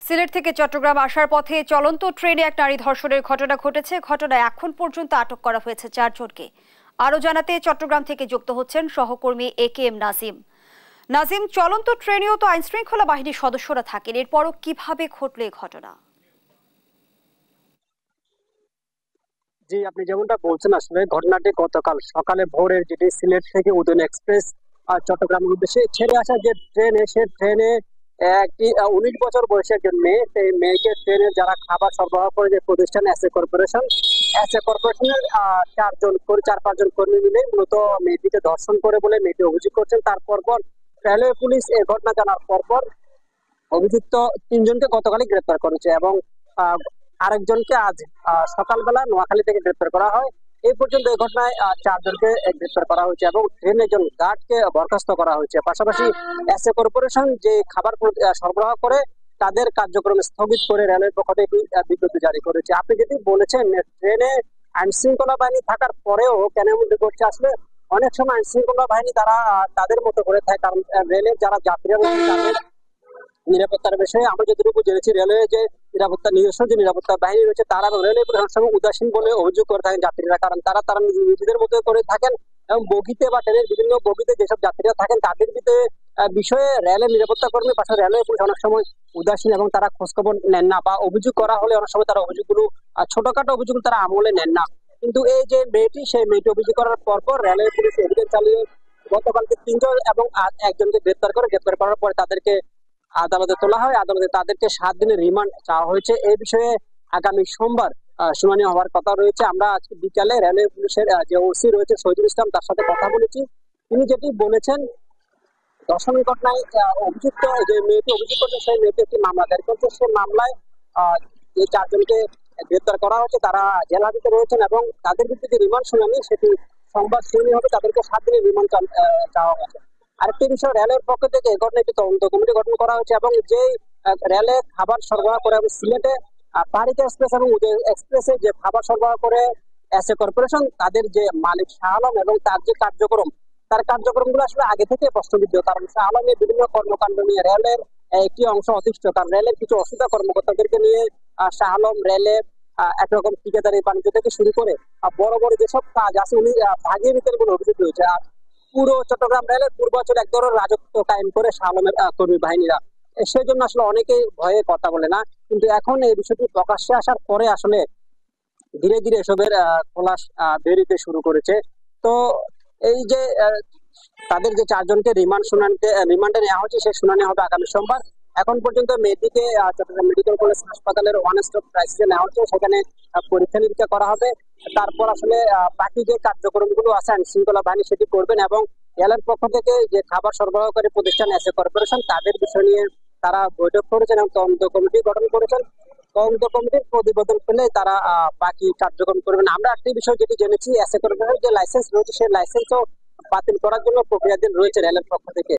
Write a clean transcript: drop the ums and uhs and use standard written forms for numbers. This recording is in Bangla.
সিলেট থেকে চট্টগ্রাম আসার পথে চলন্ত ট্রেনে এক নারী ধর্ষণের ঘটনা ঘটেছে। ঘটনায় এখন পর্যন্ত আটক করা হয়েছে 4 জনকে। আরো জানাতে চট্টগ্রাম থেকে যুক্ত হচ্ছেন সহকর্মী AKM নাজিম। নাজিম, চলন্ত ট্রেনেও তো আইনশৃঙ্খলা বাহিনীর সদস্যরা থাকেন, এরপরও কিভাবে ঘটল এই ঘটনা? জি, আপনি যেমনটা বলছেন, আসলে ঘটনাটি গতকাল সকালে ভোরের যেটি সিলেট থেকে উদয়ন এক্সপ্রেস চট্টগ্রামের উদ্দেশ্যে ছেড়ে আসা যে ট্রেনে, সে ট্রেনে একটি 19 বছর বয়সী একজন মেয়ে, সেই মেয়েকে ট্রেনে যারা খাবার সরবরাহ করে যে প্রতিষ্ঠান এসএ কর্পোরেশনের 4-5 জন কর্মী মিলে মূলত মেয়েটিকে ধর্ষণ করে বলে মেয়েটি অভিযোগ করছেন। তারপর রেলওয়ে পুলিশ এই ঘটনা জানার পর অভিযুক্ত 3 জনকে গতকালই গ্রেপ্তার করেছে এবং আহ, আরেকজনকে আজ সকালবেলা নোয়াখালী থেকে গ্রেপ্তার করা হয়। এই পর্যন্ত এই ঘটনায় 4 জনকে গ্রেপ্তার করা হয়েছে এবং ট্রেনে একজন গার্ডকে বরখাস্ত করা হয়েছে। পাশাপাশি এসএ কর্পোরেশন যে খাবার সরবরাহ করে তাদের কার্যক্রম স্থগিত করে রেলের পক্ষ থেকে বিজ্ঞপ্তি জারি করেছে। আপনি যেটি বলেছেন, ট্রেনে আইন শৃঙ্খলা বাহিনী থাকার পরেও কেন এমন করছে, আসলে অনেক সময় আইন শৃঙ্খলা বাহিনী তারা তাদের মতো করে থাকে, কারণ রেলের যারা যাত্রীরা রয়েছে তাদের নিরাপত্তার বিষয়ে আমরা যতটুকু জেনেছি, রেলওয়ে যে নিজস্ব যে নিরাপত্তা বাহিনী রয়েছে তারা রেলওয়ে প্রশাসন উদাসীন বলে অভিযোগ করে থাকেন যাত্রীরা, কারণ তারা নিজেদের মতো করে থাকেন এবং বগিতে বা ট্রেনের বিভিন্ন বগিতে যেসব যাত্রীরা থাকেন তাদের বিষয়ে রেলের নিরাপত্তা কর্মী পাশে রেলওয়ে পুলিশ অনেক সময় উদাসীন এবং তারা খোঁজখবর নেন না, বা অভিযোগ করা হলে অনেক সময় তারা অভিযোগগুলো ছোটখাটো অভিযোগ তারা আমলে নেন না। কিন্তু এই যে মেয়েটি, সেই মেয়েটি অভিযোগ করার পর রেলওয়ে পুলিশ অভিযান চালিয়ে গতকালকে 3 জন এবং একজনকে গ্রেপ্তার করার পরে তাদেরকে আদালতে তোলা হয়। আদালতে তাদেরকে 7 দিনের রিমান্ড চাওয়া হয়েছে। এই বিষয়ে আগামী সোমবার শুনানি হওয়ার কথা রয়েছে। আমরা আজকে বিকালে রেলওয়ে পুলিশের যে ওসি রয়েছে শহীদুল ইসলাম, তার সাথে কথা বলেছি। তিনি যেটি বলেছেন, ধর্ষণের ঘটনায় অভিযুক্ত যে মেয়েটি অভিযোগ করছে, সেই মেয়েটি একটি মামলা দায়ের করছে। সেই মামলায় যে 4 জনকে গ্রেপ্তার করা হয়েছে তারা জেল হাজতে রয়েছেন এবং তাদের বিরুদ্ধে যে রিমান্ড শুনানি সেটি সোমবার শুনানি হবে। তাদেরকে 7 দিনের রিমান্ড চাওয়া হয়েছে। আরেকটি বিষয়, রেলের পক্ষ থেকে এই ঘটনায় একটি তদন্ত কমিটি গঠন করা হয়েছে এবং যে রেলে খাবার সরবরাহ করে সিলেটে পাহাড়িকা এক্সপ্রেস এবং উদয় এক্সপ্রেসে যে খাবার সরবরাহ করে এসএ কর্পোরেশন, তাদের যে মালিক শাহ আলম এবং তার যে তার কার্যক্রমগুলো আসলে আগে থেকে প্রশ্নবিদ্ধ, কারণ শাহ আলমের বিভিন্ন কর্মকাণ্ড নিয়ে রেলের একটি অংশ অতিষ্ঠ, কারণ রেলের কিছু অসুবিধা কর্মকর্তাদেরকে নিয়ে শাহ আলম রেলের একরকম ঠিকাদারি বাণিজ্য থেকে শুরু করে বড় বড় যেসব কাজ আছে উনি ভাগিয়ে নিতেন বলে অভিযোগ রয়েছে। আর পুরো চট্টগ্রাম রেলের পূর্বাঞ্চলে এক ধরনের রাজত্ব কায়েম করে শাহ আলমের কর্মী বাহিনীরা। সেই জন্য আসলে অনেকেই ভয়ে কথা বলে না, কিন্তু এখন এই বিষয়টি প্রকাশ্যে আসার পরে আসলে ধীরে ধীরে এসবের খোলাস বেরিতে শুরু করেছে। তো এই যে তাদের যে 4 জনকে রিমান্ডে নেওয়া হচ্ছে, সেই শুনানি হবে আগামী সোমবার। এখন পর্যন্ত মেয়েটিকে চট্টগ্রাম মেডিকেল কলেজ হাসপাতালের ওয়ান স্টপ ক্রাইসিসে নেওয়া হচ্ছে, সেখানে পরীক্ষা নিরীক্ষা করা হবে। তারপর আসলে বাকি যে কার্যক্রমগুলো আছে আইন শৃঙ্খলা বাহিনী সেটি করবেন এবং রেলের পক্ষ থেকে যে খাবার সরবরাহকারী প্রতিষ্ঠান এসএ কর্পোরেশন তাদের বিষয় নিয়ে তারা বৈঠক করেছেন এবং তদন্ত কমিটি গঠন করেছেন। তদন্ত কমিটির প্রতিবেদন পেলে তারা বাকি কার্যক্রম করবেন। আমরা একটি বিষয় যেটি জেনেছি, এসএ কর্পোরেশনের যে লাইসেন্স রয়েছে সেই লাইসেন্সও বাতিল করার জন্য প্রক্রিয়াধীন রয়েছে রেলের পক্ষ থেকে।